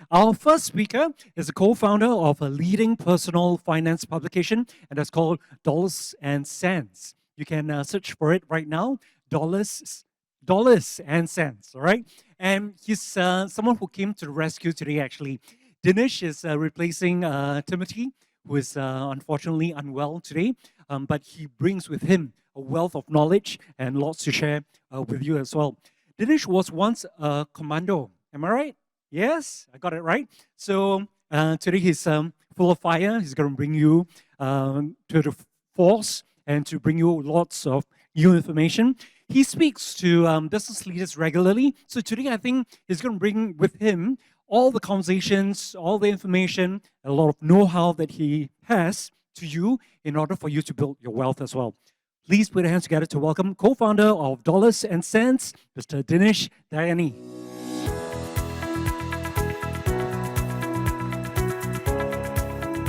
Our first speaker is a co-founder of a leading personal finance publication, and that's called Dollars and Cents. You can search for it right now, Dollars and Cents. All right, and he's someone who came to the rescue today. Actually, Dinesh is replacing Timothy, who is unfortunately unwell today, but he brings with him a wealth of knowledge and lots to share with you as well. Dinesh was once a commando. Am I right? Yes, I got it right. So today he's full of fire. He's going to bring you to the force and to bring you lots of new information. He speaks to business leaders regularly. So today I think he's going to bring with him all the conversations, all the information, a lot of know-how that he has to you in order for you to build your wealth as well. Please put your hands together to welcome co-founder of Dollars and Cents, Mr. Dinesh Dayani.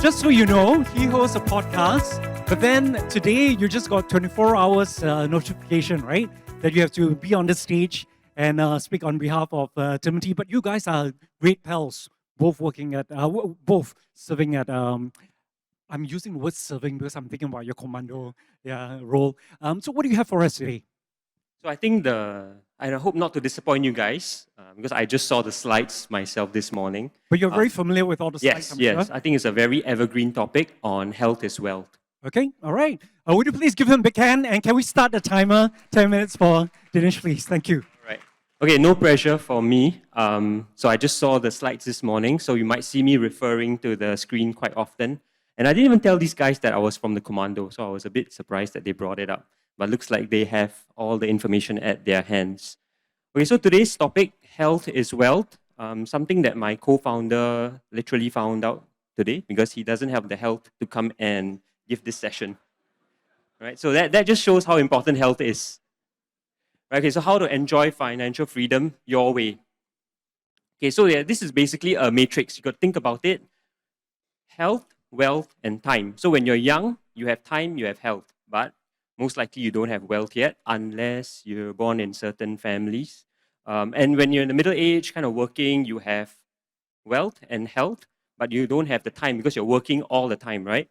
Just so you know, he hosts a podcast, but then today you just got 24 hours notification, right? That you have to be on the stage and speak on behalf of Timothy. But you guys are great pals, both working at, both serving at, I'm using the word serving because I'm thinking about your commando role. So what do you have for us today? So I think I hope not to disappoint you guys because I just saw the slides myself this morning. But you're very familiar with all the slides, I'm yes. sure. I think it's a very evergreen topic on health is wealth. Okay, all right. Would you please give him a big hand? And can we start the timer? 10 minutes for Dinesh, please. Thank you. All right. Okay, no pressure for me. So I just saw the slides this morning, so you might see me referring to the screen quite often. And I didn't even tell these guys that I was from the commando, so I was a bit surprised that they brought it up. But looks like they have all the information at their hands. Okay, so today's topic, health is wealth, something that my co-founder literally found out today because he doesn't have the health to come and give this session. Right, so that just shows how important health is. Right, okay, so how to enjoy financial freedom your way. Okay, so this is basically a matrix. You got to think about it. Health, wealth, and time. So when you're young, you have time, you have health, but most likely you don't have wealth yet unless you're born in certain families. And when you're in the middle age, kind of working, you have wealth and health, but you don't have the time because you're working all the time, right?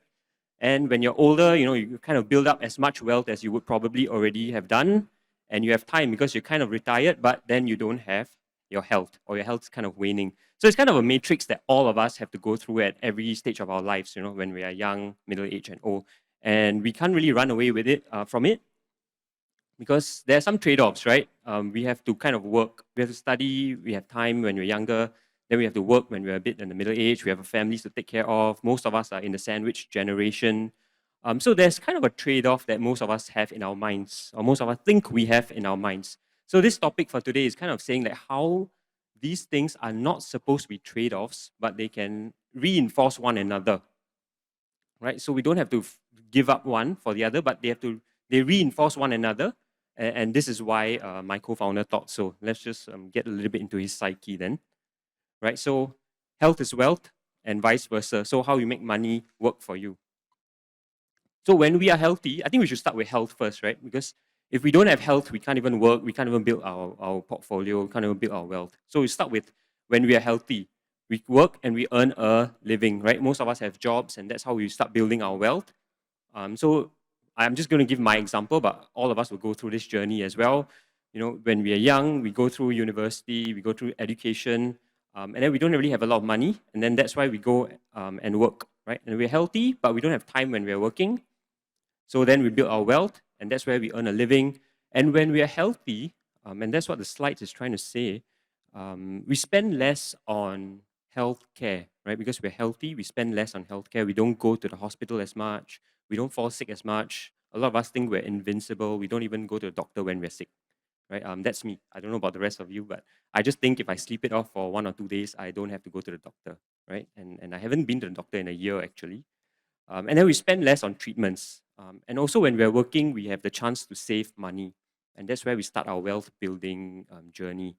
And when you're older, you kind of build up as much wealth as you would probably already have done, and you have time because you're kind of retired, but then you don't have your health, or your health's kind of waning. So it's kind of a matrix that all of us have to go through at every stage of our lives, when we are young, middle age, and old. And we can't really run away with it from it because there are some trade-offs, right? We have to kind of work. We have to study. We have time when we're younger. Then we have to work when we're a bit in the middle age. We have families to take care of. Most of us are in the sandwich generation. So there's kind of a trade-off that most of us have in our minds, or most of us think we have in our minds. So this topic for today is kind of saying that how these things are not supposed to be trade-offs, but they can reinforce one another. Right? So we don't have to give up one for the other, but they reinforce one another. And this is why my co-founder thought so. Let's just get a little bit into his psyche then. Right? So health is wealth and vice versa. So how you make money work for you. So when we are healthy, I think we should start with health first, right? Because if we don't have health, we can't even work, we can't even build our portfolio, we can't even build our wealth. So we start with when we are healthy. We work and we earn a living, right? Most of us have jobs, and that's how we start building our wealth. So I'm just going to give my example, but all of us will go through this journey as well. When we are young, we go through university, we go through education, and then we don't really have a lot of money, and then that's why we go and work, right? And we're healthy, but we don't have time when we're working. So then we build our wealth, and that's where we earn a living. And when we are healthy, and that's what the slide is trying to say, we spend less on healthcare, right? Because we're healthy, we spend less on healthcare. We don't go to the hospital as much. We don't fall sick as much. A lot of us think we're invincible. We don't even go to the doctor when we're sick, right? That's me. I don't know about the rest of you, but I just think if I sleep it off for 1 or 2 days, I don't have to go to the doctor, right? And I haven't been to the doctor in a year, actually. And then we spend less on treatments. And also when we're working, we have the chance to save money. And that's where we start our wealth building journey.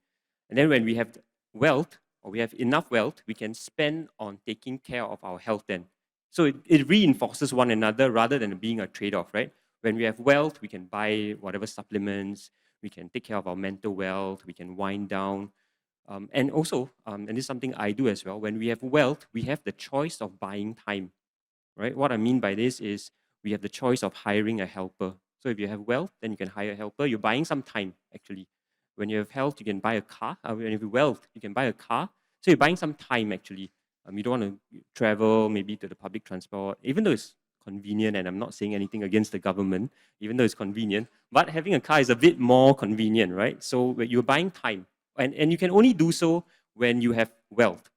And then when we have wealth, or we have enough wealth, we can spend on taking care of our health then. So it reinforces one another rather than being a trade-off, right? When we have wealth, we can buy whatever supplements, we can take care of our mental wealth, we can wind down. And also, and this is something I do as well, when we have wealth, we have the choice of buying time, right? What I mean by this is we have the choice of hiring a helper. So if you have wealth, then you can hire a helper. You're buying some time, actually. When you have health, you can buy a car. When you have wealth, you can buy a car. So you're buying some time, actually. You don't want to travel maybe to the public transport, even though it's convenient, and I'm not saying anything against the government, even though it's convenient, but having a car is a bit more convenient, right? So you're buying time, and you can only do so when you have wealth.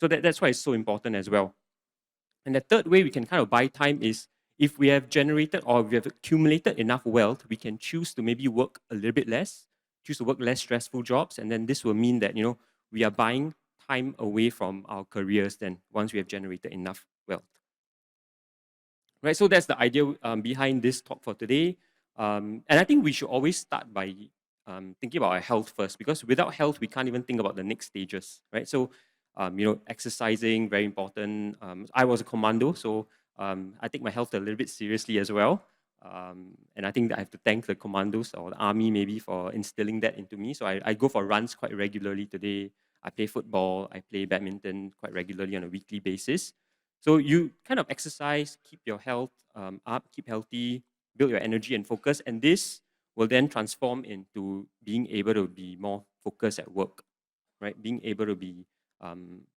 So that's why it's so important as well. And the third way we can kind of buy time is if we have generated or we have accumulated enough wealth, we can choose to maybe work a little bit less, choose to work less stressful jobs, and then this will mean that we are buying time away from our careers then once we have generated enough wealth. Right, so that's the idea behind this talk for today. And I think we should always start by thinking about our health first, because without health, we can't even think about the next stages, right? So, exercising, very important. I was a commando, so I take my health a little bit seriously as well. And I think that I have to thank the commandos or the army maybe for instilling that into me. So I go for runs quite regularly today. I play football, I play badminton quite regularly on a weekly basis. So you kind of exercise, keep your health up, keep healthy, build your energy and focus, and this will then transform into being able to be more focused at work, right? Being able to be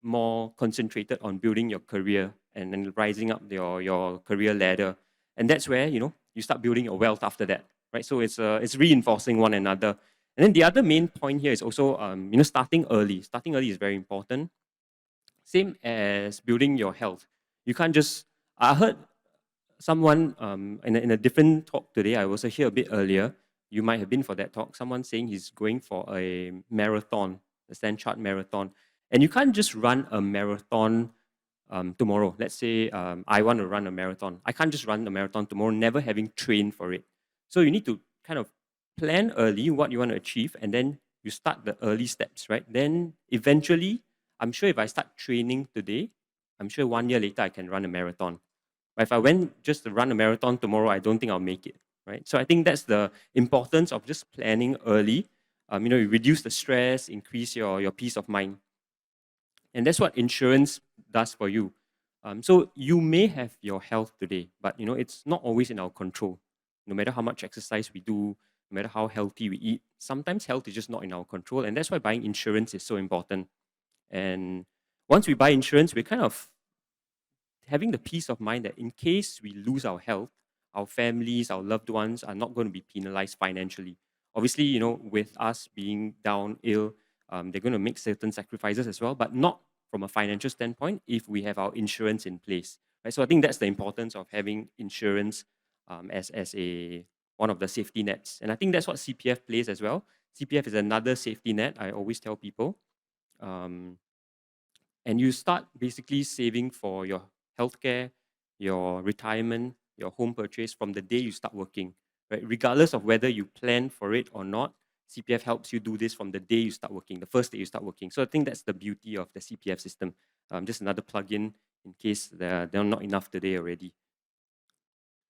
more concentrated on building your career and then rising up your career ladder, and that's where you start building your wealth after that, right? So it's reinforcing one another. And then the other main point here is also starting early. Starting early is very important. Same as building your health. You can't just. I heard someone in a different talk today. I was here a bit earlier. You might have been for that talk. Someone saying he's going for a marathon, the Stanchart marathon, and you can't just run a marathon tomorrow. Let's say I want to run a marathon. I can't just run a marathon tomorrow, never having trained for it. So you need to kind of plan early what you want to achieve, and then you start the early steps, right? Then eventually, I'm sure if I start training today, I'm sure 1 year later I can run a marathon. But if I went just to run a marathon tomorrow, I don't think I'll make it, right? So I think that's the importance of just planning early. You reduce the stress, increase your peace of mind. And that's what insurance does for you. So you may have your health today, but it's not always in our control. No matter how much exercise we do, no matter how healthy we eat, sometimes health is just not in our control. And that's why buying insurance is so important. And once we buy insurance, we're kind of having the peace of mind that in case we lose our health, our families, our loved ones are not going to be penalized financially. Obviously, with us being down ill, they're going to make certain sacrifices as well, but not from a financial standpoint if we have our insurance in place. Right? So I think that's the importance of having insurance as a one of the safety nets. And I think that's what CPF plays as well. CPF is another safety net, I always tell people. Um, and you start basically saving for your healthcare, your retirement, your home purchase from the day you start working, right? Regardless of whether you plan for it or not, CPF helps you do this from the day you start working, the first day you start working. So I think that's the beauty of the CPF system. Just another plug-in in case there are not enough today already.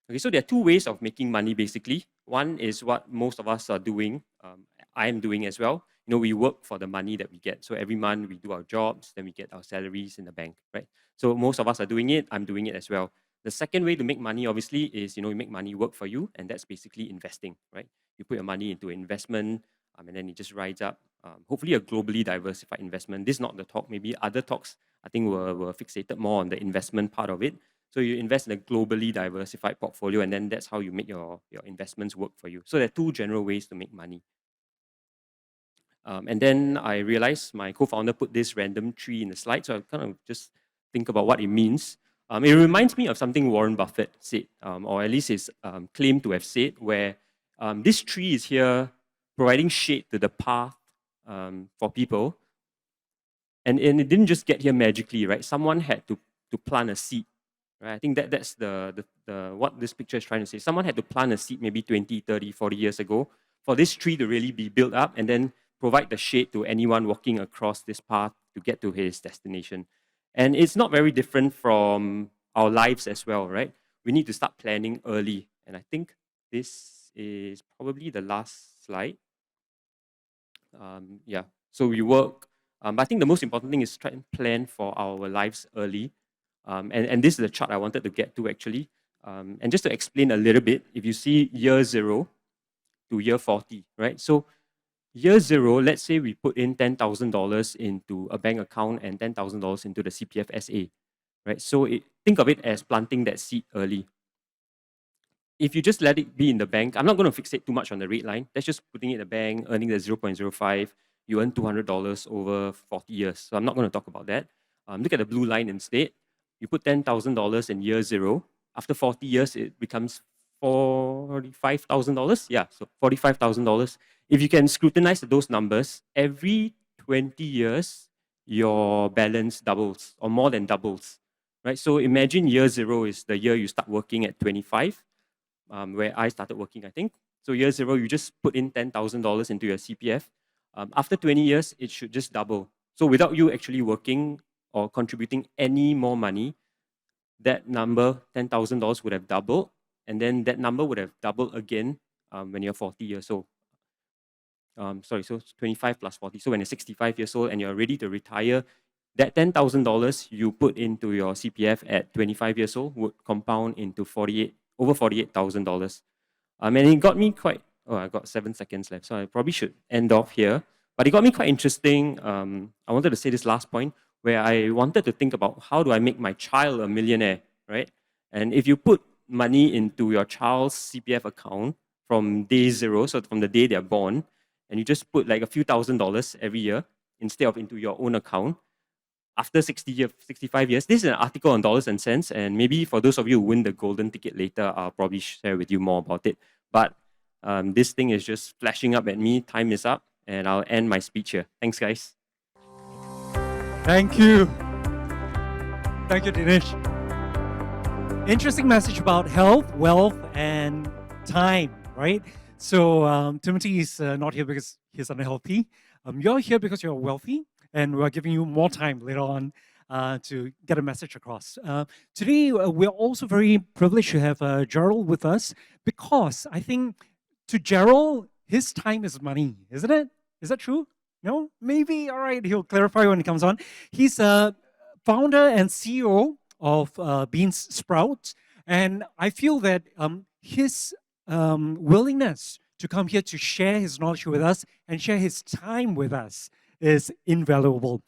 Okay, so there are two ways of making money basically. One is what most of us are doing. I am doing as well. We work for the money that we get. So every month we do our jobs, then we get our salaries in the bank, right? So most of us are doing it. I'm doing it as well. The second way to make money, obviously, is you make money work for you, and that's basically investing, right? You put your money into investment, and then it just rides up. Hopefully, a globally diversified investment. This is not the talk. Maybe other talks I think were fixated more on the investment part of it. So you invest in a globally diversified portfolio, and then that's how you make your investments work for you. So there are two general ways to make money. And then I realized my co-founder put this random tree in the slide, so I kind of just think about what it means. It reminds me of something Warren Buffett said, or at least is claimed to have said, where this tree is here providing shade to the path for people. And it didn't just get here magically, right? Someone had to plant a seed. Right? I think that's the what this picture is trying to say. Someone had to plant a seed maybe 20, 30, 40 years ago for this tree to really be built up and then provide the shade to anyone walking across this path to get to his destination. And it's not very different from our lives as well, right? We need to start planning early. And I think this is probably the last slide. Yeah. So we work But I think the most important thing is try and plan for our lives early. And this is the chart I wanted to get to actually. And just to explain a little bit, if you see year 0 to year 40, right? So year 0, let's say we put in $10,000 into a bank account and $10,000 into the CPF SA, right? So think of it as planting that seed early. If you just let it be in the bank, I'm not going to fixate too much on the rate line. That's just putting it in the bank, earning the 0.05. You earn $200 over 40 years. So I'm not going to talk about that. Look at the blue line instead. You put $10,000 in year 0. After 40 years, it becomes $45,000. Yeah, so $45,000. If you can scrutinize those numbers, every 20 years, your balance doubles or more than doubles, right? So imagine year 0 is the year you start working at 25. Where I started working, I think. So year 0, you just put in $10,000 into your CPF. After 20 years, it should just double. So without you actually working or contributing any more money, that number, $10,000, would have doubled. And then that number would have doubled again when you're 40 years old. So 25 plus 40. So when you're 65 years old and you're ready to retire, that $10,000 you put into your CPF at 25 years old would compound into over $48,000. And it got me quite, I got 7 seconds left, so I probably should end off here. But it got me quite interesting. I wanted to say this last point where I wanted to think about how do I make my child a millionaire, right? And if you put money into your child's CPF account from day 0, so from the day they're born, and you just put like a few $1,000s every year instead of into your own account, after 65 years, this is an article on Dollars and Cents, and maybe for those of you who win the golden ticket later, I'll probably share with you more about it. But this thing is just flashing up at me. Time is up, and I'll end my speech here. Thanks, guys. Thank you. Thank you, Dinesh. Interesting message about health, wealth, and time, right? So Timothy is not here because he's unhealthy. You're here because you're wealthy, and we're giving you more time later on to get a message across. Today, we're also very privileged to have Gerald with us because I think to Gerald, his time is money, isn't it? Is that true? No? Maybe? All right, he'll clarify when he comes on. He's a founder and CEO of Beansprout, and I feel that his willingness to come here to share his knowledge with us and share his time with us is invaluable.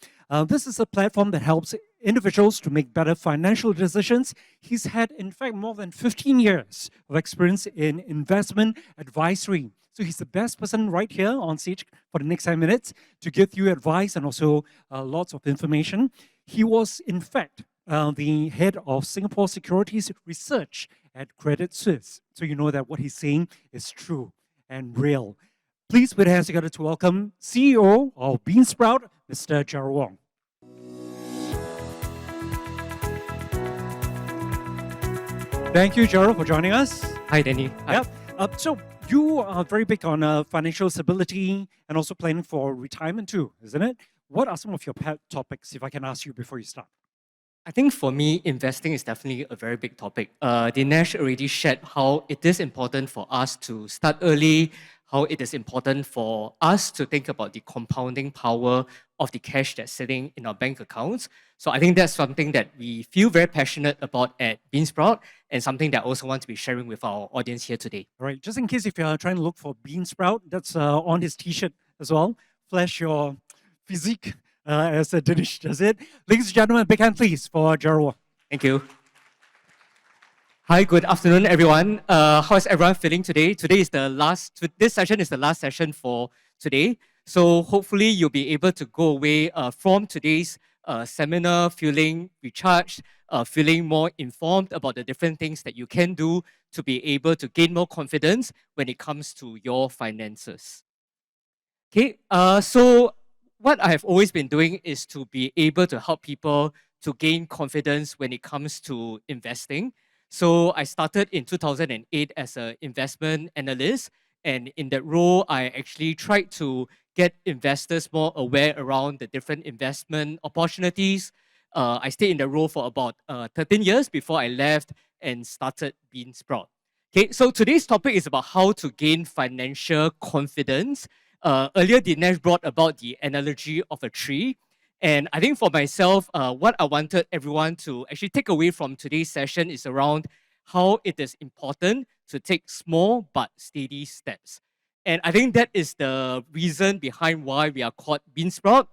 This is a platform that helps individuals to make better financial decisions. He's had, in fact, more than 15 years of experience in investment advisory. So he's the best person right here on stage for the next 10 minutes to give you advice and also lots of information. He was, in fact, the head of Singapore Securities Research at Credit Suisse. So you know that what he's saying is true and real. Please put your hands together to welcome CEO of Beansprout, Mr. Gerald Wong. Thank you, Gerald, for joining us. Hi, Danny. Hi. Yep. So you are very big on financial stability and also planning for retirement too, isn't it? What are some of your pet topics, if I can ask you before you start? I think for me, investing is definitely a very big topic. Dinesh already shared how it is important for us to start early, how it is important for us to think about the compounding power of the cash that's sitting in our bank accounts. So I think that's something that we feel very passionate about at Beansprout and something that I also want to be sharing with our audience here today. All right, just in case if you're trying to look for Beansprout, that's on his t-shirt as well. Flash your physique as Dinesh does it. Ladies and gentlemen, big hand please for Gerald. Thank you. Hi, good afternoon, everyone. How is everyone feeling today? This session is the last session for today. So hopefully you'll be able to go away from today's seminar feeling recharged, feeling more informed about the different things that you can do to be able to gain more confidence when it comes to your finances. Okay, so what I have always been doing is to be able to help people to gain confidence when it comes to investing. So I started in 2008 as an investment analyst, and in that role, I actually tried to get investors more aware around the different investment opportunities. I stayed in the role for about 13 years before I left and started Beansprout. Okay, so today's topic is about how to gain financial confidence. Earlier, Dinesh brought about the analogy of a tree. And I think for myself, what I wanted everyone to actually take away from today's session is around how it is important to take small but steady steps. And I think that is the reason behind why we are called Beansprout,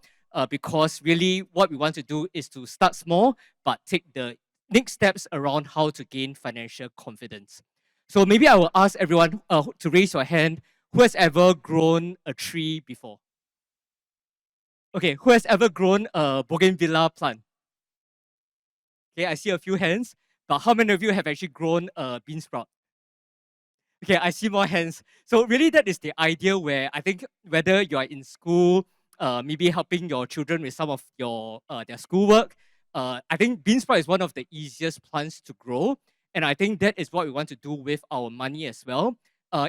because really what we want to do is to start small, but take the next steps around how to gain financial confidence. So maybe I will ask everyone to raise your hand who has ever grown a tree before. Okay, who has ever grown a bougainvillea plant? Okay, I see a few hands, but how many of you have actually grown a beansprout? Okay, I see more hands. So really that is the idea where I think whether you are in school, maybe helping your children with some of your their schoolwork, I think beansprout is one of the easiest plants to grow. And I think that is what we want to do with our money as well.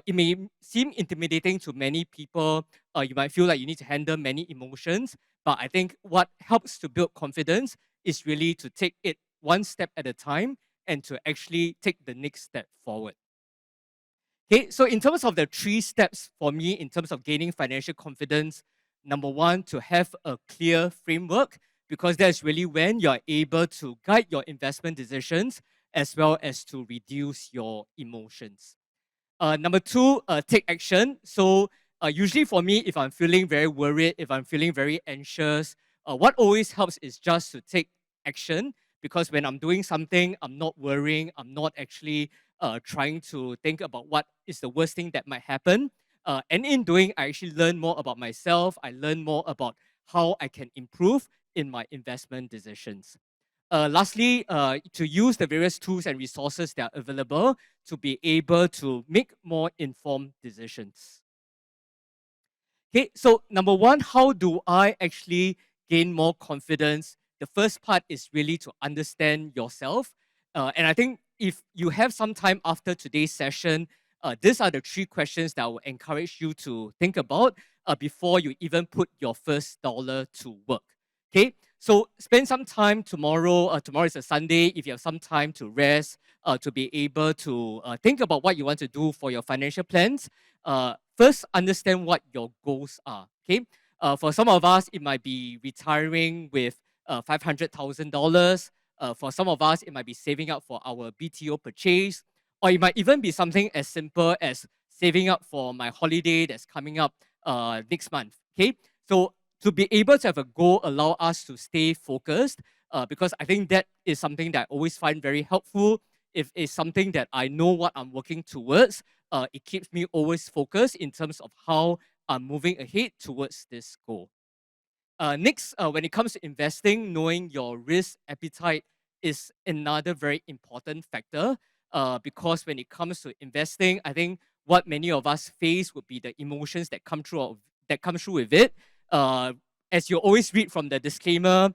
It may seem intimidating to many people. You might feel like you need to handle many emotions, but I think what helps to build confidence is really to take it one step at a time and to actually take the next step forward. Okay, so in terms of the 3 steps for me, in terms of gaining financial confidence, number 1, to have a clear framework, because that's really when you're able to guide your investment decisions as well as to reduce your emotions. Number 2, take action. So usually for me, if I'm feeling very worried, if I'm feeling very anxious, what always helps is just to take action, because when I'm doing something, I'm not worrying, I'm not actually trying to think about what is the worst thing that might happen. And in doing, I actually learn more about myself. I learn more about how I can improve in my investment decisions. Lastly, to use the various tools and resources that are available to be able to make more informed decisions. Okay, so number 1, how do I actually gain more confidence? The first part is really to understand yourself. And I think if you have some time after today's session, these are the 3 questions that I will encourage you to think about before you even put your first dollar to work. Okay, so spend some time tomorrow. Tomorrow is a Sunday. If you have some time to rest, to be able to think about what you want to do for your financial plans, first understand what your goals are. Okay, for some of us, it might be retiring with $500,000. For some of us, it might be saving up for our BTO purchase, or it might even be something as simple as saving up for my holiday that's coming up next month. Okay, so to be able to have a goal allow us to stay focused, because I think that is something that I always find very helpful. If it's something that I know what I'm working towards, it keeps me always focused in terms of how I'm moving ahead towards this goal. Next, when it comes to investing, knowing your risk appetite is another very important factor, because when it comes to investing, I think what many of us face would be the emotions that come through with it. Uh, as you always read from the disclaimer,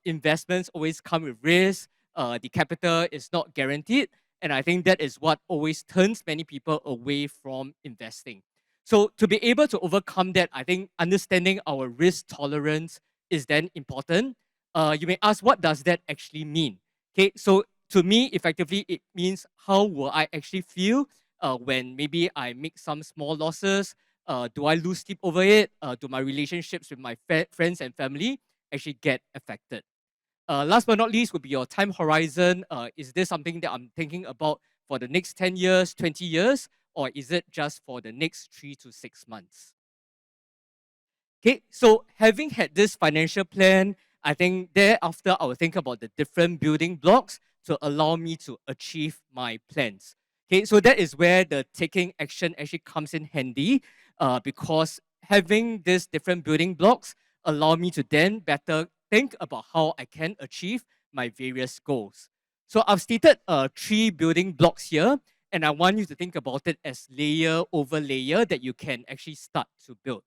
investments always come with risk. The capital is not guaranteed, and I think that is what always turns many people away from investing. So to be able to overcome that, I think understanding our risk tolerance is then important. You may ask, what does that actually mean? Okay, so to me, effectively, it means how will I actually feel when maybe I make some small losses? Do I lose sleep over it? Do my relationships with my friends and family actually get affected? Last but not least would be your time horizon. Is this something that I'm thinking about for the next 10 years, 20 years, or is it just for the next 3 to 6 months? Okay, so having had this financial plan, I think thereafter I will think about the different building blocks to allow me to achieve my plans. Okay, so that is where the taking action actually comes in handy, because having these different building blocks allow me to then better think about how I can achieve my various goals. So I've stated 3 building blocks here, and I want you to think about it as layer over layer that you can actually start to build.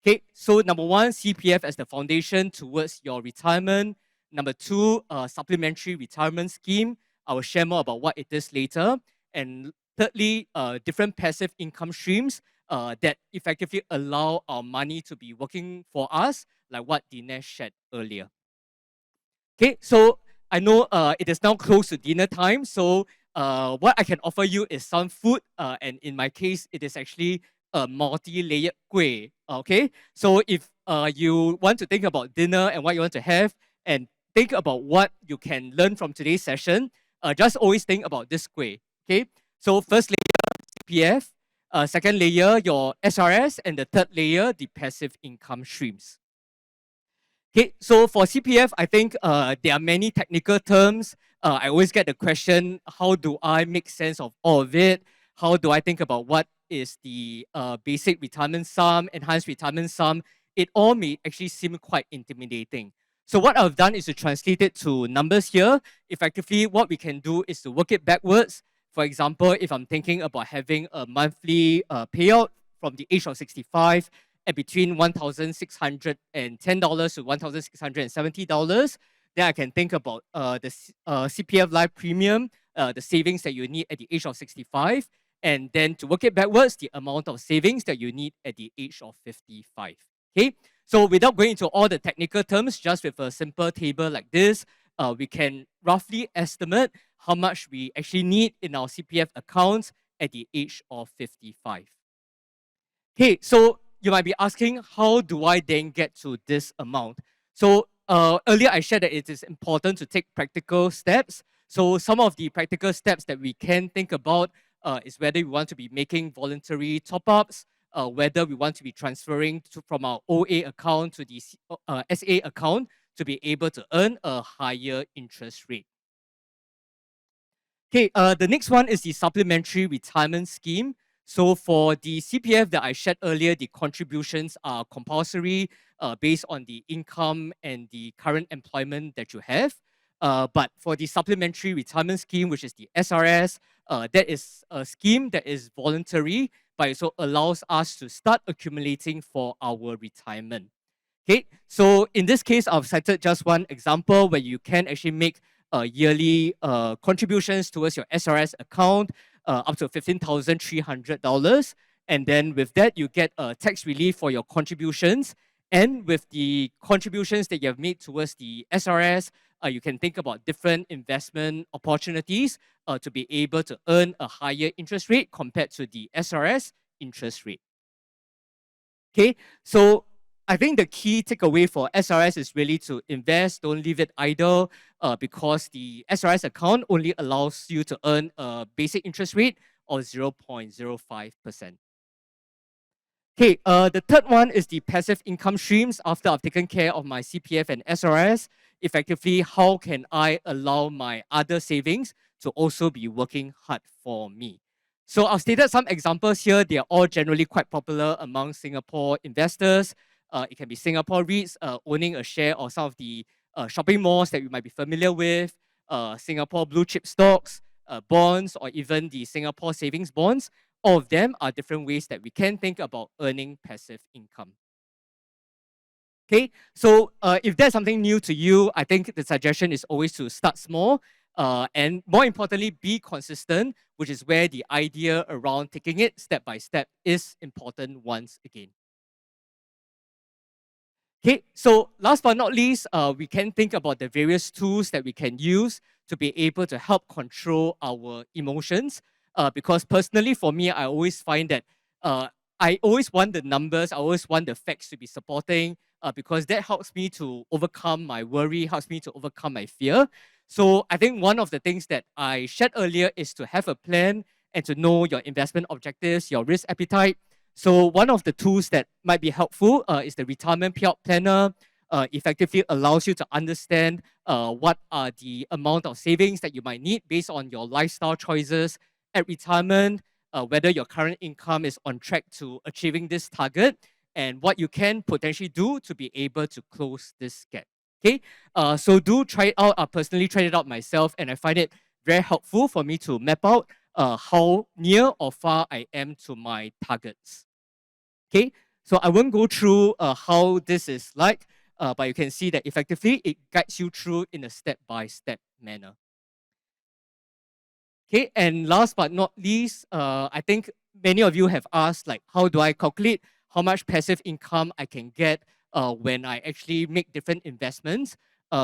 Okay, so number 1, CPF as the foundation towards your retirement. Number 2, supplementary retirement scheme. I will share more about what it is later. And thirdly, different passive income streams that effectively allow our money to be working for us, like what Dinesh shared earlier. Okay, so I know it is now close to dinner time, so what I can offer you is some food, and in my case, it is actually a multi-layered kueh. Okay, so if you want to think about dinner and what you want to have, and think about what you can learn from today's session, just always think about this kueh. Okay, so first layer CPF, second layer your SRS, and the third layer the passive income streams. Okay, so for CPF, I think there are many technical terms. I always get the question, how do I make sense of all of it? How do I think about what is the basic retirement sum, enhanced retirement sum? It all may actually seem quite intimidating. So what I've done is to translate it to numbers here. Effectively, what we can do is to work it backwards. For example, if I'm thinking about having a monthly payout from the age of 65, at between $1,610 to $1,670, then I can think about the CPF life premium, the savings that you need at the age of 65, and then to work it backwards, the amount of savings that you need at the age of 55. Okay, so without going into all the technical terms, just with a simple table like this, we can roughly estimate how much we actually need in our CPF accounts at the age of 55. Okay, so you might be asking, how do I then get to this amount? So earlier I shared that it is important to take practical steps. So some of the practical steps that we can think about is whether we want to be making voluntary top-ups, whether we want to be transferring from our OA account to the SA account to be able to earn a higher interest rate. Okay, the next one is the supplementary retirement scheme. So for the CPF that I shared earlier, the contributions are compulsory based on the income and the current employment that you have. But for the supplementary retirement scheme, which is the SRS, that is a scheme that is voluntary, but it also allows us to start accumulating for our retirement. Okay, so in this case, I've cited just one example where you can actually make yearly contributions towards your SRS account up to $15,300. And then with that, you get a tax relief for your contributions. And with the contributions that you have made towards the SRS, you can think about different investment opportunities to be able to earn a higher interest rate compared to the SRS interest rate. Okay, so I think the key takeaway for SRS is really to invest, don't leave it idle, because the SRS account only allows you to earn a basic interest rate of 0.05%. Okay, the third one is the passive income streams. After I've taken care of my CPF and SRS, effectively, how can I allow my other savings to also be working hard for me? So I've stated some examples here. They are all generally quite popular among Singapore investors. It can be Singapore REITs owning a share of some of the shopping malls that you might be familiar with, Singapore blue chip stocks, bonds, or even the Singapore savings bonds. All of them are different ways that we can think about earning passive income. Okay, so if there's something new to you, I think the suggestion is always to start small and more importantly, be consistent, which is where the idea around taking it step by step is important once again. Okay, so last but not least, we can think about the various tools that we can use to be able to help control our emotions. Because personally, for me, I always find that I always want the numbers, I always want the facts to be supporting, because that helps me to overcome my worry, helps me to overcome my fear. So I think one of the things that I shared earlier is to have a plan and to know your investment objectives, your risk appetite. So one of the tools that might be helpful is the retirement payout planner. Effectively allows you to understand what are the amount of savings that you might need based on your lifestyle choices at retirement, whether your current income is on track to achieving this target, and what you can potentially do to be able to close this gap. Okay, so do try it out. I personally tried it out myself, and I find it very helpful for me to map out how near or far I am to my targets. Okay, so I won't go through how this is like, but you can see that effectively it guides you through in a step-by-step manner. Okay, and last but not least, I think many of you have asked, like, how do I calculate how much passive income I can get when I actually make different investments?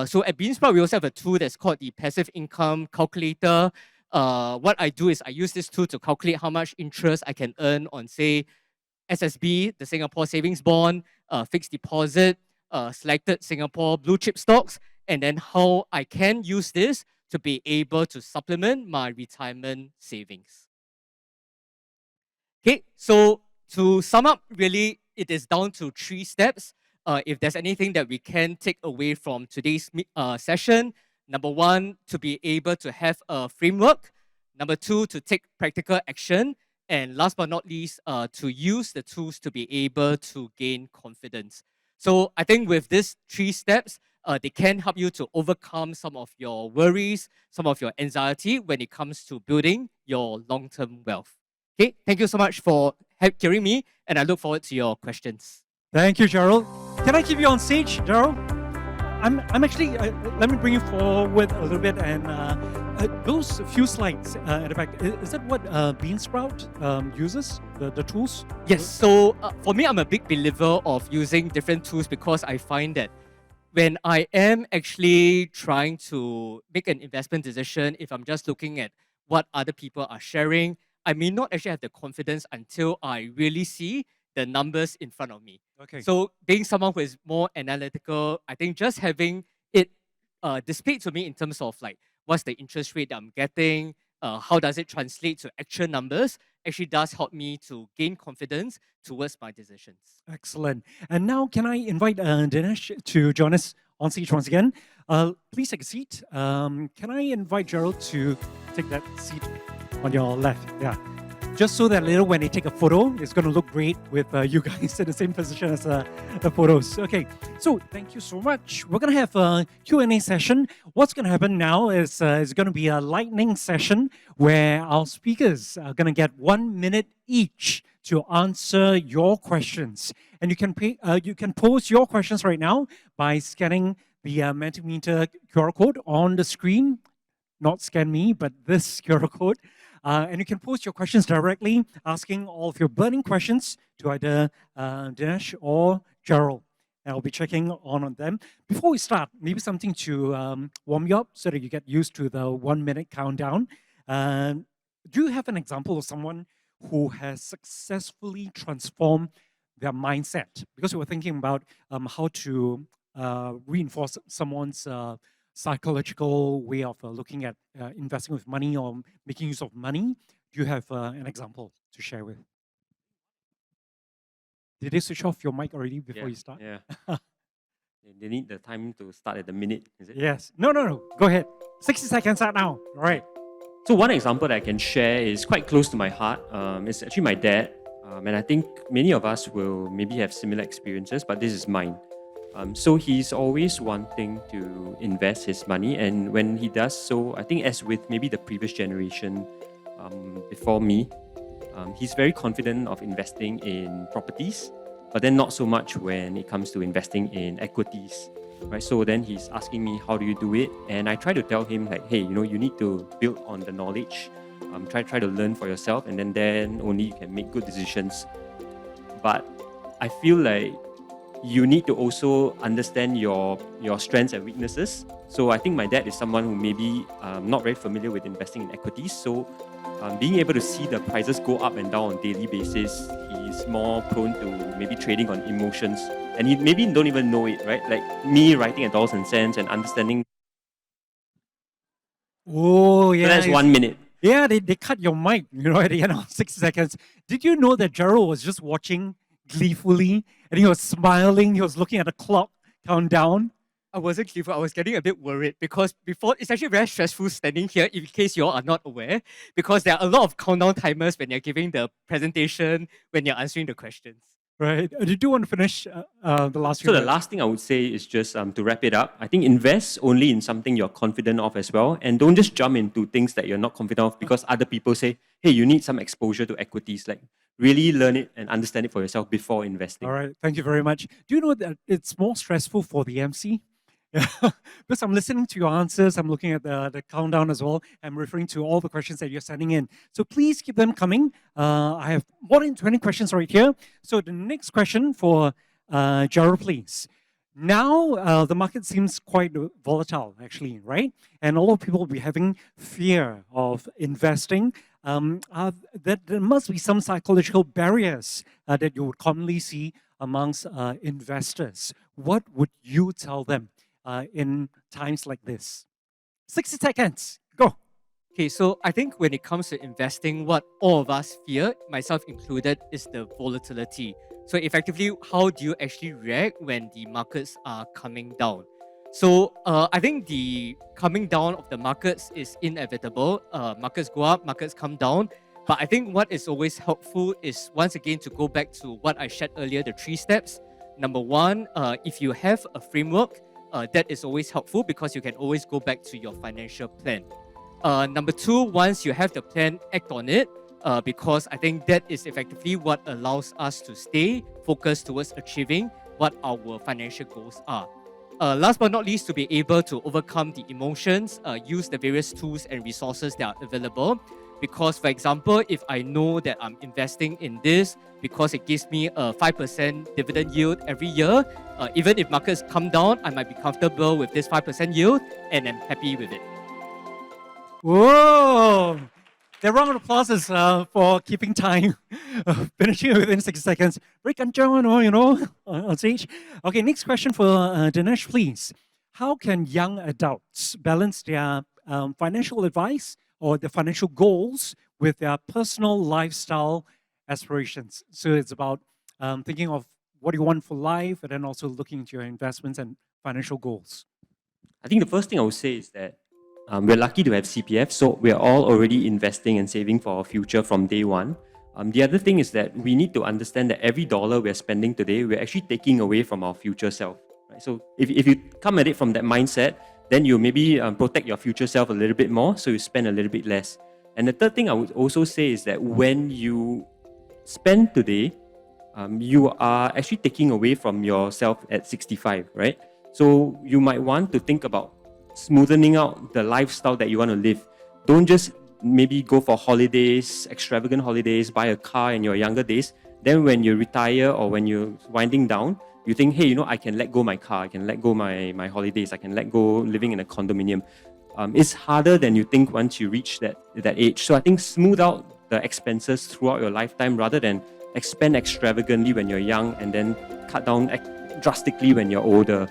So at Beansprout, we also have a tool that's called the Passive Income Calculator. What I do is I use this tool to calculate how much interest I can earn on, say, SSB, the Singapore Savings Bond, fixed deposit, selected Singapore blue chip stocks, and then how I can use this to be able to supplement my retirement savings. Okay, so to sum up, really, it is down to 3 steps. If there's anything that we can take away from today's session, number 1, to be able to have a framework. Number 2, to take practical action. And last but not least, to use the tools to be able to gain confidence. So I think with these 3 steps, they can help you to overcome some of your worries, some of your anxiety when it comes to building your long-term wealth. Okay, thank you so much for hearing me, and I look forward to your questions. Thank you, Gerald. Can I keep you on stage, Gerald? I'm actually, let me bring you forward a little bit, and those few slides at the back, is that what Beansprout uses, the tools? Yes, so for me, I'm a big believer of using different tools because I find that when I am actually trying to make an investment decision, if I'm just looking at what other people are sharing, I may not actually have the confidence until I really see the numbers in front of me. Okay. So being someone who is more analytical, I think just having it displayed to me in terms of like what's the interest rate that I'm getting, how does it translate to actual numbers, actually does help me to gain confidence towards my decisions. Excellent. And now can I invite Dinesh to join us on stage once again? Please take a seat. Can I invite Gerald to take that seat on your left? Yeah. Just so that later when they take a photo, it's going to look great with you guys in the same position as the photos. Okay, so thank you so much. We're going to have a Q&A session. What's going to happen now is it's going to be a lightning session where our speakers are going to get 1 minute each to answer your questions. And you can pose your questions right now by scanning the Mentimeter QR code on the screen. Not scan me, but this QR code. And you can post your questions directly, asking all of your burning questions to either Dinesh or Gerald. And I'll be checking on them. Before we start, maybe something to warm you up so that you get used to the 1 minute countdown. Do you have an example of someone who has successfully transformed their mindset? Because we were thinking about how to reinforce someone's psychological way of looking at investing with money or making use of money. Do you have an example to share with? Did they switch off your mic already before you start? Yeah. They need the time to start at the minute, is it? Yes. No. Go ahead. 60 seconds start now. All right. So one example that I can share is quite close to my heart. It's actually my dad. And I think many of us will maybe have similar experiences, but this is mine. So he's always wanting to invest his money, and when he does so, I think as with maybe the previous generation before me, he's very confident of investing in properties, but then not so much when it comes to investing in equities, right? So then he's asking me, how do you do it? And I try to tell him like, hey, you need to build on the knowledge, try to learn for yourself, and then only you can make good decisions. But I feel like you need to also understand your strengths and weaknesses. So I think my dad is someone who maybe not very familiar with investing in equities. So being able to see the prices go up and down on a daily basis, he's more prone to maybe trading on emotions. And he maybe don't even know it, right? Like me writing at Dollars and Cents and understanding. Oh, yeah. So that's 1 minute. Yeah, they cut your mic, at the end of 6 seconds. Did you know that Gerald was just watching gleefully, and he was smiling, he was looking at the clock countdown? I wasn't gleeful, I was getting a bit worried because before, it's actually very stressful standing here in case you all are not aware, because there are a lot of countdown timers when you're giving the presentation, when you're answering the questions. Right. Did you want to finish the last few So the minutes? last thing I would say is just to wrap it up. I think invest only in something you're confident of as well, and don't just jump into things that you're not confident of because other people say, hey, you need some exposure to equities. Like really learn it and understand it for yourself before investing. All right. Thank you very much. Do you know that it's more stressful for the MC? Because I'm listening to your answers, I'm looking at the countdown as well. I'm referring to all the questions that you're sending in. So please keep them coming. I have more than 20 questions right here. So the next question for Gerald, please. Now, the market seems quite volatile, actually, right? And a lot of people will be having fear of investing. there must be some psychological barriers that you would commonly see amongst investors. What would you tell them in times like this? 60 seconds, go. Okay, so I think when it comes to investing, what all of us fear, myself included, is the volatility. So effectively, how do you actually react when the markets are coming down? So I think the coming down of the markets is inevitable. Markets go up, markets come down. But I think what is always helpful is once again to go back to what I shared earlier, the 3 steps. Number one, if you have a framework, that is always helpful because you can always go back to your financial plan. Number two, once you have the plan, act on it because I think that is effectively what allows us to stay focused towards achieving what our financial goals are. Last but not least, to be able to overcome the emotions, use the various tools and resources that are available. Because, for example, if I know that I'm investing in this because it gives me a 5% dividend yield every year, even if markets come down, I might be comfortable with this 5% yield and I'm happy with it. Whoa! The round of applause is for keeping time, finishing within 60 seconds. Very kanchong, on stage. Okay, next question for Dinesh, please. How can young adults balance their financial advice or their financial goals with their personal lifestyle aspirations? So it's about thinking of what you want for life and then also looking into your investments and financial goals. I think the first thing I would say is that we're lucky to have CPF, so we're all already investing and saving for our future from day one. The other thing is that we need to understand that every dollar we're spending today, we're actually taking away from our future self. Right? So if you come at it from that mindset, then you maybe protect your future self a little bit more, so you spend a little bit less. And the third thing I would also say is that when you spend today, you are actually taking away from yourself at 65, right? So you might want to think about smoothing out the lifestyle that you want to live. Don't just maybe go for holidays, extravagant holidays, buy a car in your younger days. Then when you retire or when you're winding down, you think, hey, I can let go my car, I can let go my holidays, I can let go living in a condominium. It's harder than you think once you reach that age. So I think smooth out the expenses throughout your lifetime rather than expand extravagantly when you're young and then cut down drastically when you're older.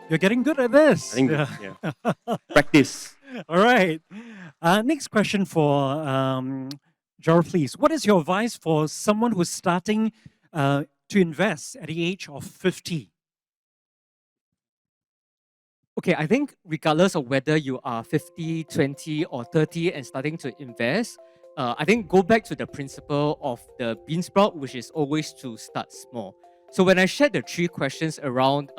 You're getting good at this. I think, yeah. Practice. All right. Next question for Gerald, please. What is your advice for someone who's starting to invest at the age of 50? Okay, I think regardless of whether you are 50, 20, or 30 and starting to invest, I think go back to the principle of the Beansprout, which is always to start small. So when I shared the 3 questions around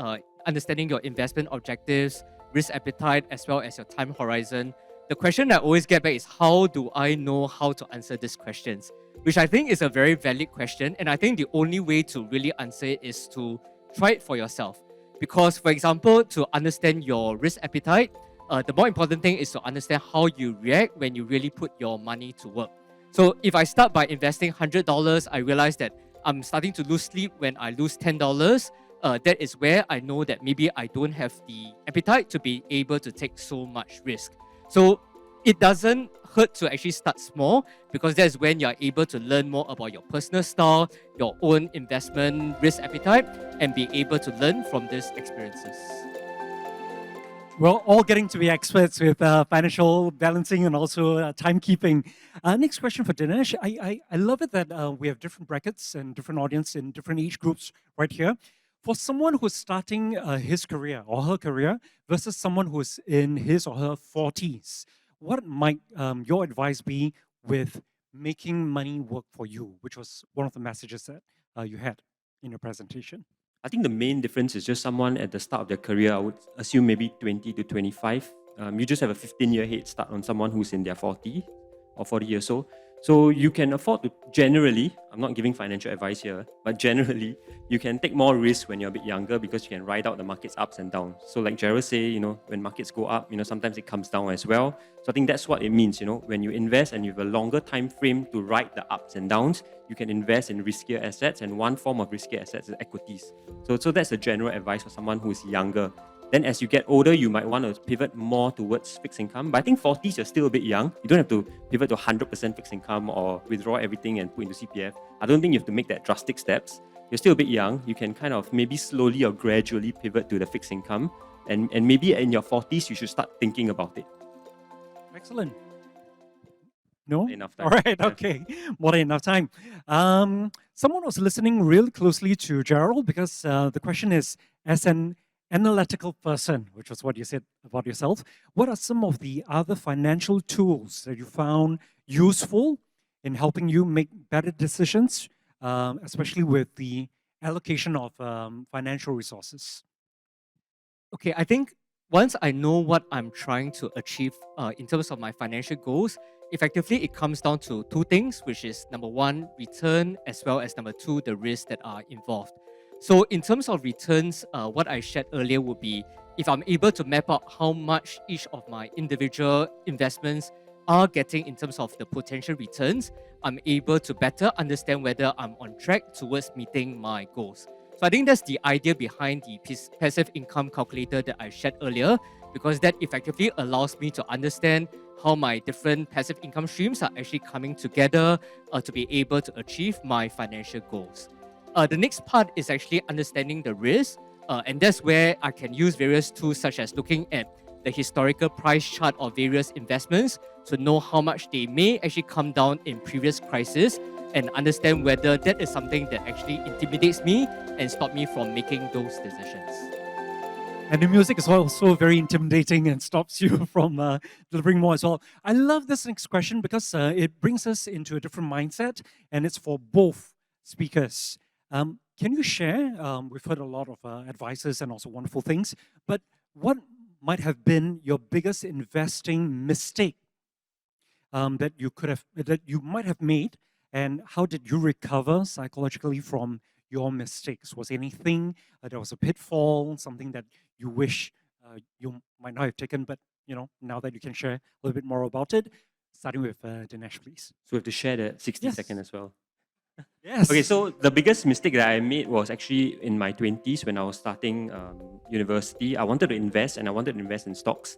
understanding your investment objectives, risk appetite, as well as your time horizon, the question I always get back is how do I know how to answer these questions? Which I think is a very valid question. And I think the only way to really answer it is to try it for yourself. Because, for example, to understand your risk appetite, the more important thing is to understand how you react when you really put your money to work. So if I start by investing $100, I realize that I'm starting to lose sleep when I lose $10. That is where I know that maybe I don't have the appetite to be able to take so much risk. So it doesn't hurt to actually start small because that's when you're able to learn more about your personal style, your own investment risk appetite, and be able to learn from these experiences. We're all getting to be experts with financial balancing and also timekeeping. Next question for Dinesh. I love it that we have different brackets and different audience in different age groups right here. For someone who's starting his career or her career versus someone who's in his or her 40s, what might your advice be with making money work for you, which was one of the messages that you had in your presentation? I think the main difference is just someone at the start of their career. I would assume maybe 20 to 25. You just have a 15-year head start on someone who's in their 40 or 40 years old. So you can afford to generally, I'm not giving financial advice here, but generally, you can take more risk when you're a bit younger because you can ride out the market's ups and downs. So like Gerald say, when markets go up, sometimes it comes down as well. So I think that's what it means, when you invest and you have a longer time frame to ride the ups and downs, you can invest in riskier assets, and one form of riskier assets is equities. So that's the general advice for someone who's younger. Then as you get older, you might want to pivot more towards fixed income. But I think 40s, you're still a bit young. You don't have to pivot to 100% fixed income or withdraw everything and put into CPF. I don't think you have to make that drastic steps. You're still a bit young. You can kind of maybe slowly or gradually pivot to the fixed income. And maybe in your 40s, you should start thinking about it. Excellent. No? Enough time. All right, Yeah. okay. More than enough time. Someone was listening really closely to Gerald because the question is, as an analytical person, which was what you said about yourself, what are some of the other financial tools that you found useful in helping you make better decisions, especially with the allocation of financial resources? Okay, I think once I know what I'm trying to achieve in terms of my financial goals, effectively it comes down to two things, which is number one, return, as well as number two, the risks that are involved. So in terms of returns, what I shared earlier would be if I'm able to map out how much each of my individual investments are getting in terms of the potential returns, I'm able to better understand whether I'm on track towards meeting my goals. So I think that's the idea behind the passive income calculator that I shared earlier, because that effectively allows me to understand how my different passive income streams are actually coming together to be able to achieve my financial goals. The next part is actually understanding the risk, and that's where I can use various tools such as looking at the historical price chart of various investments to know how much they may actually come down in previous crises and understand whether that is something that actually intimidates me and stop me from making those decisions. And the music is also very intimidating and stops you from delivering more as well. I love this next question because it brings us into a different mindset, and it's for both speakers. Can you share? We've heard a lot of advices and also wonderful things, but what might have been your biggest investing mistake that you might have made, and how did you recover psychologically from your mistakes? Was anything there was a pitfall, something that you wish you might not have taken, but now that you can share a little bit more about it, starting with Dinesh, please. So we have to share the 60 Yes. second as well. Yes. Okay, so the biggest mistake that I made was actually in my 20s when I was starting university. I wanted to invest and I wanted to invest in stocks.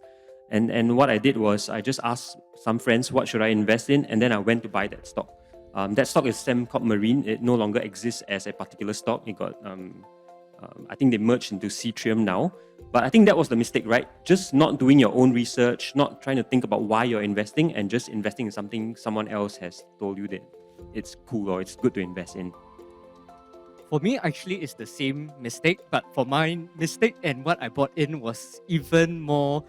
And what I did was I just asked some friends, what should I invest in? And then I went to buy that stock. That stock is Sembcorp Marine. It no longer exists as a particular stock. It got, I think they merged into Citrium now. But I think that was the mistake, right? Just not doing your own research, not trying to think about why you're investing, and just investing in something someone else has told you that it's cool or it's good to invest in. For me, actually, it's the same mistake, but for my mistake and what I bought in was even more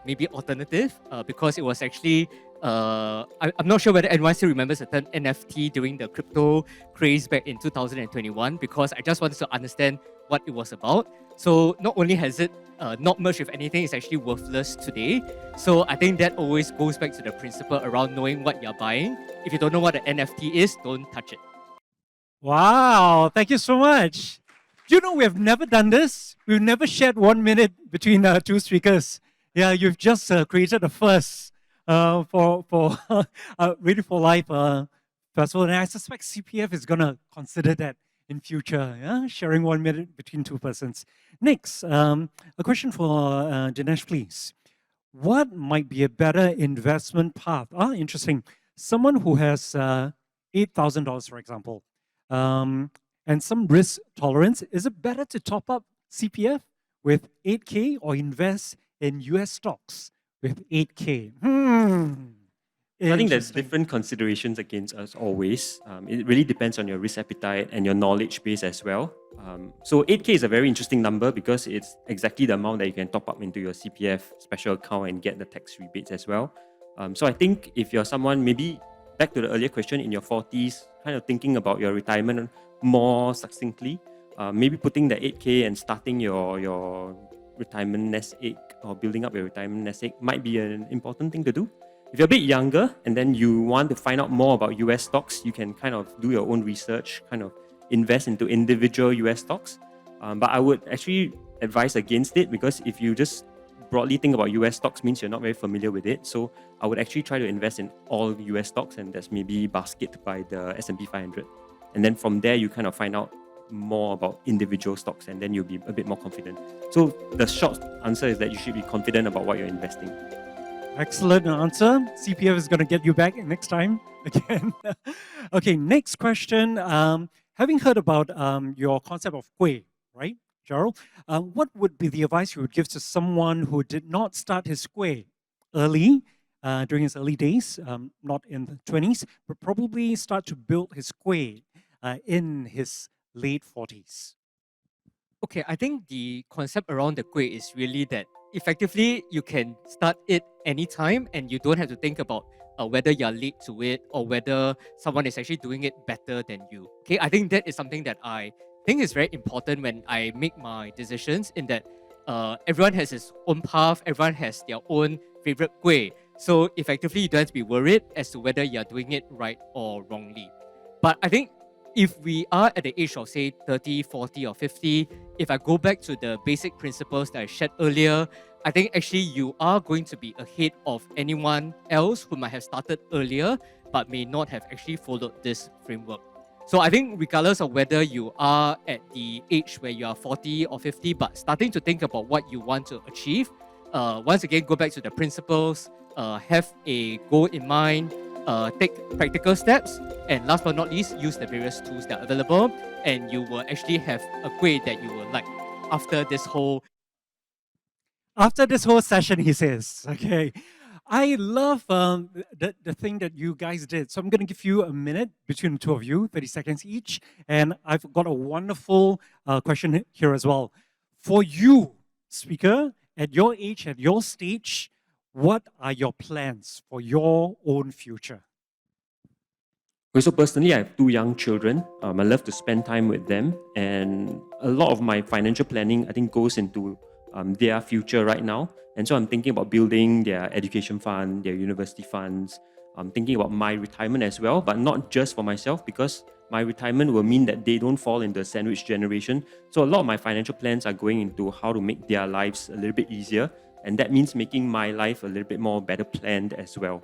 maybe alternative because it was actually I'm not sure whether anyone still remembers the term NFT during the crypto craze back in 2021, because I just wanted to understand what it was about. So not only has it not merged with anything, it's actually worthless today. So I think that always goes back to the principle around knowing what you're buying. If you don't know what an NFT is, don't touch it. Wow, thank you so much. Do you know we have never done this? We've never shared 1 minute between two speakers. Yeah, you've just created a first for Ready for Life festival, and I suspect CPF is gonna consider that in future. Yeah, sharing 1 minute between two persons. Next, a question for Dinesh, please. What might be a better investment path? Interesting. Someone who has $8,000, for example, and some risk tolerance, is it better to top up CPF with 8K or invest in US stocks with 8K? I think there's Interesting. different considerations against us always. It really depends on your risk appetite and your knowledge base as well. So 8K is a very interesting number because it's exactly the amount that you can top up into your CPF special account and get the tax rebates as well. So I think if you're someone, maybe back to the earlier question, in your 40s, kind of thinking about your retirement more succinctly, maybe putting the 8K and starting your retirement nest egg or building up your retirement nest egg might be an important thing to do. If you're a bit younger and then you want to find out more about US stocks, you can kind of do your own research, kind of invest into individual US stocks. But I would actually advise against it, because if you just broadly think about US stocks, means you're not very familiar with it. So I would actually try to invest in all US stocks, and that's maybe basket by the S&P 500. And then from there, you kind of find out more about individual stocks, and then you'll be a bit more confident. So the short answer is that you should be confident about what you're investing. Excellent answer. CPF is going to get you back next time again. Okay, next question. Having heard about your concept of kueh, right, Gerald? What would be the advice you would give to someone who did not start his kueh early, during his early days, not in the 20s, but probably start to build his kueh in his late 40s? Okay, I think the concept around the kueh is really that effectively you can start it anytime and you don't have to think about whether you're late to it or whether someone is actually doing it better than you. Okay, I think that is something that I think is very important when I make my decisions, in that everyone has his own path, everyone has their own favorite kueh. So effectively you don't have to be worried as to whether you're doing it right or wrongly. But I think if we are at the age of, say, 30, 40, or 50, if I go back to the basic principles that I shared earlier, I think actually you are going to be ahead of anyone else who might have started earlier but may not have actually followed this framework. So I think regardless of whether you are at the age where you are 40 or 50, but starting to think about what you want to achieve, once again, go back to the principles, have a goal in mind, take practical steps, and last but not least, use the various tools that are available, and you will actually have a kueh that you will like after this whole session, he says. Okay. I love the thing that you guys did. So I'm going to give you a minute between the two of you, 30 seconds each. And I've got a wonderful question here as well. For you, speaker, at your age, at your stage, what are your plans for your own future? Okay, so personally, I have 2 young children. I love to spend time with them, and a lot of my financial planning, I think, goes into their future right now. And so I'm thinking about building their education fund, their university funds. I'm thinking about my retirement as well, but not just for myself, because my retirement will mean that they don't fall into the sandwich generation. So a lot of my financial plans are going into how to make their lives a little bit easier, and that means making my life a little bit more better planned as well.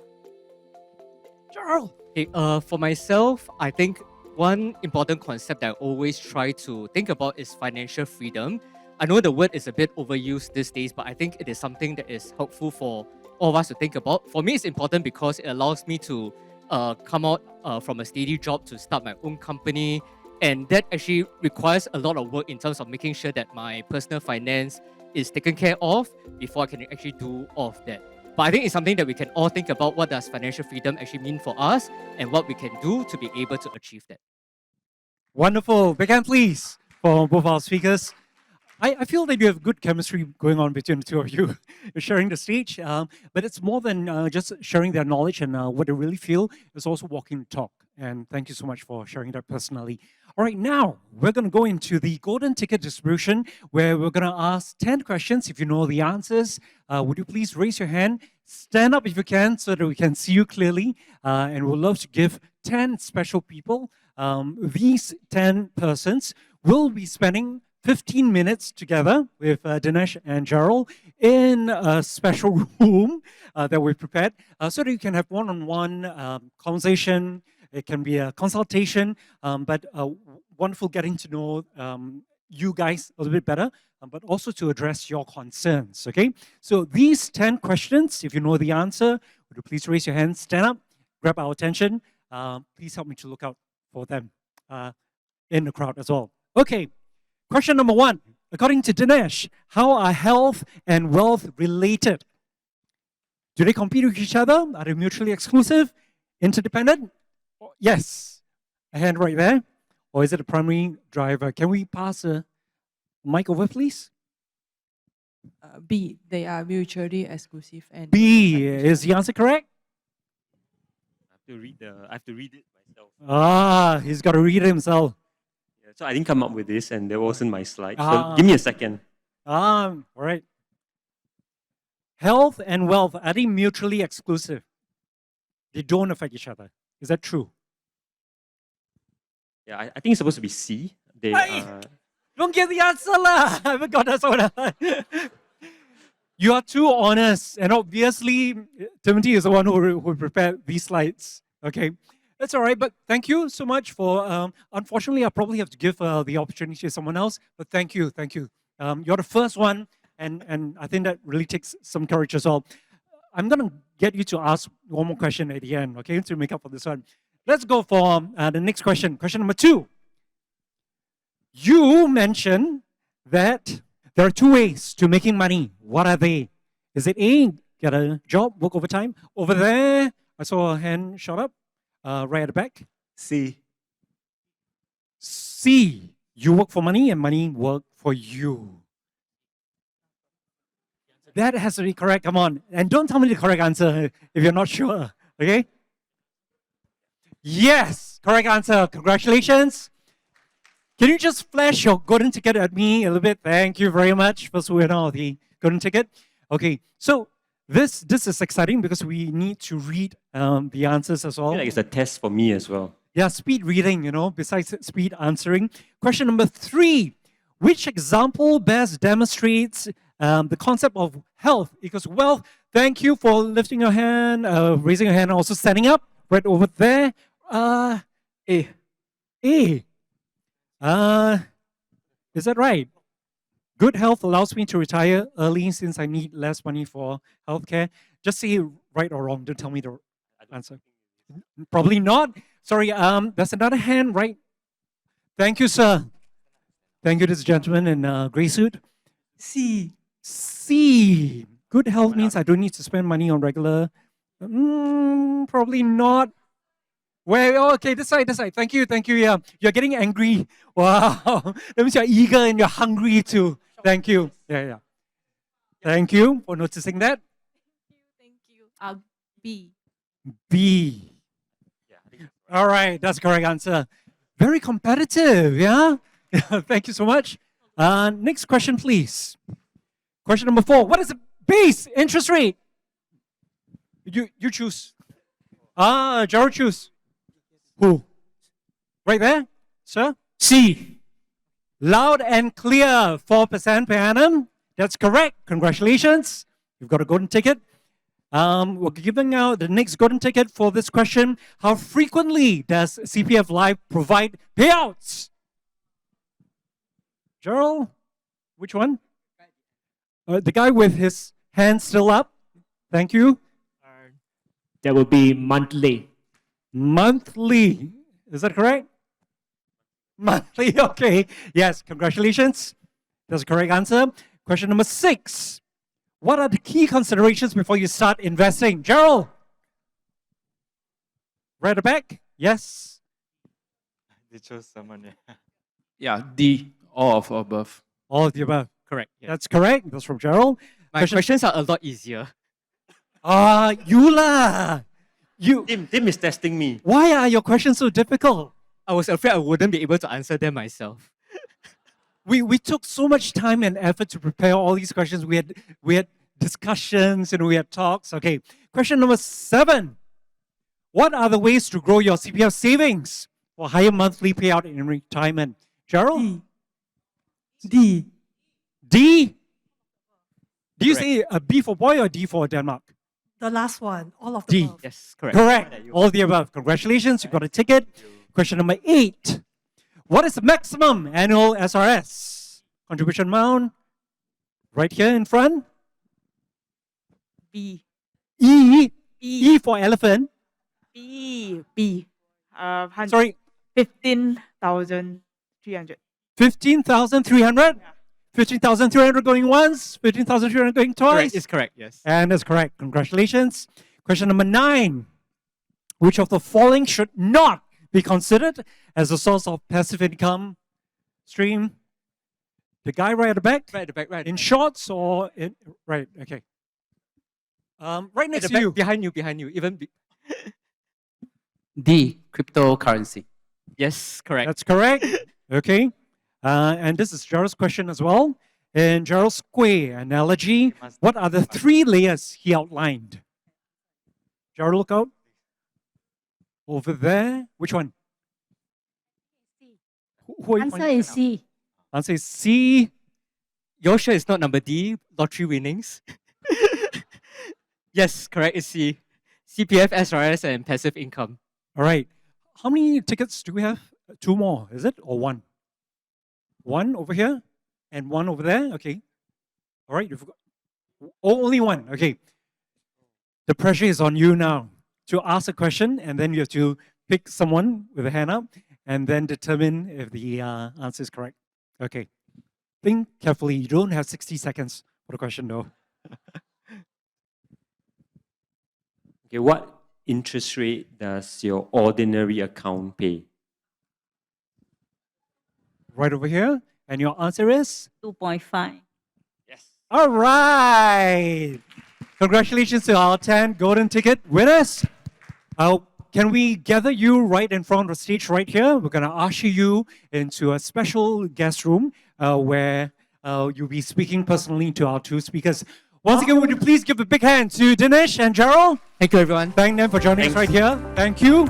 Gerald! Okay, for myself, I think one important concept that I always try to think about is financial freedom. I know the word is a bit overused these days, but I think it is something that is helpful for all of us to think about. For me, it's important because it allows me to come out from a steady job to start my own company. And that actually requires a lot of work in terms of making sure that my personal finance is taken care of before I can actually do all of that. But I think it's something that we can all think about. What does financial freedom actually mean for us, and what we can do to be able to achieve that? Wonderful. Big hand, please, for both our speakers. I feel that you have good chemistry going on between the two of you. You're sharing the stage, but it's more than just sharing their knowledge and what they really feel. It's also walking the talk. And thank you so much for sharing that personally. All right, now we're going to go into the golden ticket distribution, where we're going to ask 10 questions. If you know the answers, would you please raise your hand? Stand up if you can so that we can see you clearly. And we'd love to give 10 special people. These 10 persons will be spending 15 minutes together with Dinesh and Gerald in a special room that we've prepared so that you can have one-on-one conversation. It can be a consultation, but wonderful getting to know you guys a little bit better, but also to address your concerns, okay? So these 10 questions, if you know the answer, would you please raise your hand, stand up, grab our attention. Please help me to look out for them in the crowd as well. Okay. Question number 1, according to Dinesh, how are health and wealth related? Do they compete with each other? Are they mutually exclusive? Interdependent? Yes. A hand right there. Or is it a primary driver? Can we pass a mic over, please? B, they are mutually exclusive. And B, is the answer correct? I have to read it myself. Ah, he's got to read it himself. So I didn't come up with this, and there wasn't my slide. So give me a second. All right. Health and wealth, are they mutually exclusive? They don't affect each other. Is that true? Yeah, I think it's supposed to be C. They Don't get the answer lah. I haven't got that one. You are too honest, and obviously Timothy is the one who prepared these slides. Okay, That's all right, but thank you so much for. Unfortunately, I probably have to give the opportunity to someone else. But thank you, thank you. You're the first one, and I think that really takes some courage as well. I'm gonna get you to ask one more question at the end, okay, to make up for this one. Let's go for the next question. Question number 2. You mentioned that there are 2 ways to making money. What are they? Is it A, get a job, work overtime? Over there, I saw a hand shot up, right at the back. C. C, you work for money and money work for you. That has to be correct. Come on. And don't tell me the correct answer if you're not sure. Okay? Yes, correct answer. Congratulations. Can you just flash your golden ticket at me a little bit? Thank you very much. First winner of the golden ticket. Okay, so this is exciting because we need to read the answers as I well. feel like it's a test for me as well. Yeah, speed reading, besides speed answering. Question number 3. Which example best demonstrates the concept of health equals wealth? Thank you for lifting your hand, raising your hand, also standing up right over there. A. A. Is that right? Good health allows me to retire early since I need less money for healthcare. Just say right or wrong. Don't tell me the answer. Probably not. Sorry, there's another hand, right? Thank you, sir. Thank you, this gentleman in gray suit. C. C. Good health means I don't need to spend money on regular. Probably not. Well, okay, this side. Thank you. Yeah, you're getting angry. Wow, that means you're eager and you're hungry too. Thank you. Yeah. Thank you for noticing that. Thank you. B. B. All right, that's the correct answer. Very competitive, yeah? Thank you so much. Next question, please. Question number 4. What is the base interest rate? You choose. Gerald choose. Who? Right there, sir? C. Loud and clear, 4% per annum. That's correct. Congratulations. You've got a golden ticket. We're giving out the next golden ticket for this question. How frequently does CPF Life provide payouts? Gerald, which one? The guy with his hand still up. Thank you. That will be monthly. Monthly. Is that correct? Monthly, okay. Yes, congratulations. That's the correct answer. Question number 6. What are the key considerations before you start investing? Gerald? Right at the back? Yes. They chose someone, yeah. Yeah, D. All of above. All of the above. Correct. Yeah. That's correct. That's from Gerald. My questions are a lot easier. You lah. Tim is testing me. Why are your questions so difficult? I was afraid I wouldn't be able to answer them myself. We took so much time and effort to prepare all these questions. We had discussions and we had talks. Okay. Question number 7. What are the ways to grow your CPF savings for higher monthly payout in retirement? Gerald? D. D? Do you Correct. say a B for boy or D for Denmark? The last one, all of the D. above. Yes, correct. Correct. All of the above. Congratulations. You got a ticket. Question number 8. What is the maximum annual SRS? Contribution amount? Right here in front. B. E. B. E for elephant. B. B. Sorry, 15,300. 15,300? 15,300 going once, 15,300 going twice. Correct. It's correct. Yes. And that's correct. Congratulations. Question number 9. Which of the following should not be considered as a source of passive income stream? The guy right at the back? Right at the back. Right. In shorts or in... Right, okay. Right At next the to back, you. behind you. D. Cryptocurrency. Yes, correct. That's correct. Okay. And this is Gerald's question as well. In Gerald's square analogy, what are the 3 layers he outlined? Gerald, look out. Over there. Which one? Who are you Answer pointing is at now? C. Answer is C. You're sure it's not number D, lottery winnings? Yes, correct. It's C. CPF, SRS, and passive income. All right. how many tickets do we have? Two more, is it? Or one? One over here and one over there? Okay. All right. You've got, oh, only one. Okay. The pressure is on you now to ask a question, and then you have to pick someone with a hand up and then determine if the answer is correct. Okay. Think carefully. You don't have 60 seconds for the question, though. Okay, what interest rate does your ordinary account pay? Right over here. And your answer is? 2.5. Yes. All right. Congratulations to our 10 golden ticket winners. Can we gather you right in front of the stage right here? We're going to usher you into a special guest room where you'll be speaking personally to our two speakers. Once again, would you please give a big hand to Dinesh and Gerald? Thank you, everyone. Thank them for joining us right here. Thank you.